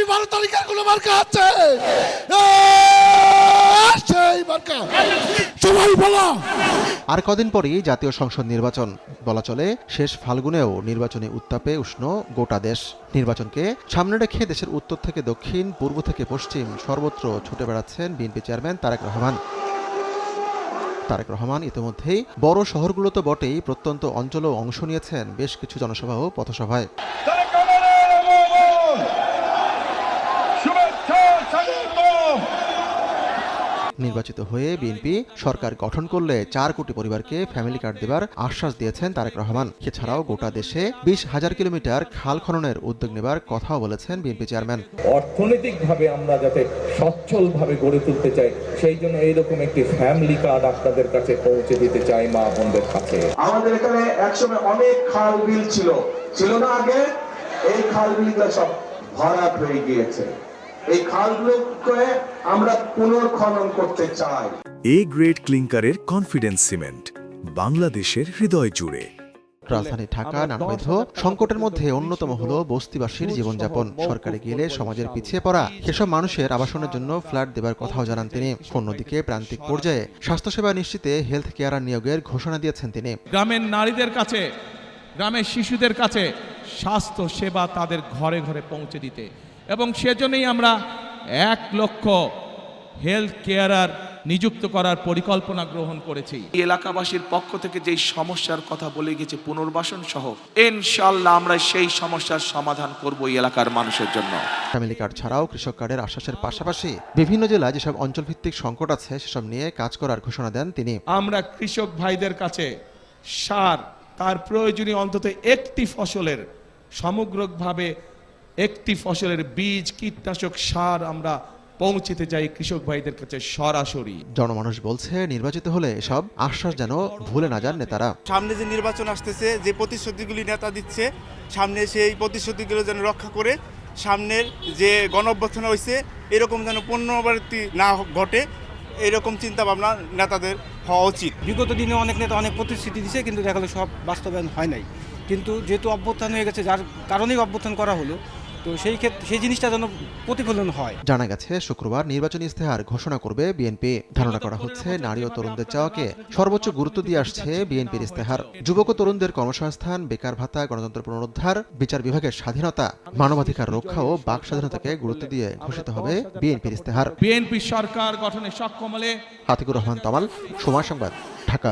12 তারিখের কোনো মার্কা আছে, সেই মার্কা সবাই বলা। আর কদিন পরেই জাতীয় সংসদ নির্বাচন, বলা চলে শেষ ফাল্গুনেও নির্বাচনী উত্তাপে উষ্ণ গোটা দেশ। নির্বাচনকে সামনে রেখে দেশের উত্তর থেকে দক্ষিণ, পূর্ব থেকে পশ্চিম সর্বত্র ছুটে বেড়াচ্ছেন বিএনপি চেয়ারম্যান তারেক রহমান। ইতিমধ্যেই বড় শহরগুলোতে বটেই, প্রত্যন্ত অঞ্চলেও অংশ নিয়েছেন বেশ কিছু জনসভা ও পথসভায়। নির্বাচিত হয়ে বিএনপি সরকার গঠন করলে 4 কোটি পরিবারকে ফ্যামিলি কার্ড দেবার আশ্বাস দিয়েছেন তারেক রহমান। এছাড়াও গোটা দেশে 20,000 কিলোমিটার খাল খননের উদ্যোগ নেবার কথাও বলেছেন বিএনপি চেয়ারম্যান। অর্থনৈতিকভাবে আমরা যাতে সচ্ছলভাবে গড়ে তুলতে চাই, সেই জন্য এইরকম একটি ফ্যামিলি কার্ড আপনাদের কাছে পৌঁছে দিতে চাই মা বোনদের কাছে। আমাদের এখানে একসময় অনেক খাল বিল ছিল না আগে, এই খাল বিলগুলো সব ভরাট হয়ে গিয়েছে। এই খালগুলোকে আমরা পুনর্খনন করতে চাই। এ গ্রেড ক্লিংকারের কনফিডেন্স সিমেন্ট, বাংলাদেশের হৃদয় জুড়ে। রাজধানী ঢাকা নানাবিধ সংকটের মধ্যে অন্যতম হল বস্তিবাসীর জীবনযাপন। সরকারে গেলে সমাজের পিছিয়ে পড়া সেসব মানুষের আবাসনের জন্য ফ্ল্যাট দেবার কথাও জানান তিনি। অন্যদিকে প্রান্তিক পর্যায়ে স্বাস্থ্যসেবা নিশ্চিতে হেলথ কেয়ার নিয়োগের ঘোষণা দিয়েছেন তিনি। গ্রামের নারীদের কাছে, গ্রামের শিশুদের কাছে স্বাস্থ্য সেবা তাদের ঘরে ঘরে পৌঁছে দিতে, এবং সেজন্যই আমরা 1 লক্ষ হেলথ কেয়ারার নিযুক্ত করার পরিকল্পনা গ্রহণ করেছি। এলাকাবাসীর পক্ষ থেকে যেই সমস্যার কথা বলে গেছে পুনর্বাসন সহ, ইনশাআল্লাহ আমরা সেই সমস্যার সমাধান করব এই এলাকার মানুষের জন্য। ফ্যামিলি কার্ড ছাড়াও কৃষক কার্ডের আশ্বাসের পাশাপাশি বিভিন্ন জেলায় যেসব অঞ্চলভিত্তিক সংকট আছে সেসব নিয়ে কাজ করার ঘোষণা দেন তিনি। আমরা কৃষক ভাইদের কাছে সার, তার প্রয়োজনীয় অন্তত একটি ফসলের সমগ্রভাবে একটি ফসলের বীজ, কীটনাশক, সার আমরা পৌঁছতে চাই কৃষক ভাইদের কাছে সরাসরি। জনমানুষ বলছে নির্বাচিত হলে এসব আশ্বাস যেন ভুলে না যান নেতারা। সামনে যে নির্বাচন আসতেছে, যে প্রতিশ্রুতিগুলি নেতা দিচ্ছে, সামনে সেই প্রতিশ্রুতিগুলো যেন রক্ষা করে সামনের যে গণঅভ্যুত্থান হয়েছে এরকম যেন পুনরাবৃত্তি না ঘটে, এরকম চিন্তা ভাবনা নেতাদের হওয়া উচিত। বিগত দিনে অনেক নেতা অনেক প্রতিশ্রুতি দিয়েছে, কিন্তু দেখা গেলো সব বাস্তবায়ন হয় নাই। কিন্তু যেহেতু অভ্যুত্থান হয়ে গেছে, যার কারণেই অভ্যুত্থান করা হলো, তো সেই ক্ষেত্রে সেই জিনিসটা যেন প্রতিফলন হয়। জানা গেছে শুক্রবার নির্বাচনী ইস্তেহার ঘোষণা করবে বিএনপি। ধারণা করা হচ্ছে নারী ও তরুণদের চাওয়াকে সর্বোচ্চ গুরুত্ব দিয়ে আসছে বিএনপির ইস্তেহার। যুবক ও তরুণদের কর্মসংস্থান, বেকার ভাতা, গণতন্ত্র পুনরুদ্ধার, বিচার বিভাগের স্বাধীনতা, মানবাধিকার রক্ষা ও বাক স্বাধীনতাকে গুরুত্ব দিয়ে ঘোষিত হবে বিএনপির ইস্তেহার। বিএনপি সরকার গঠনে সক্ষম হলে। আতিকুর রহমান তমাল, সময় সংবাদ, ঢাকা।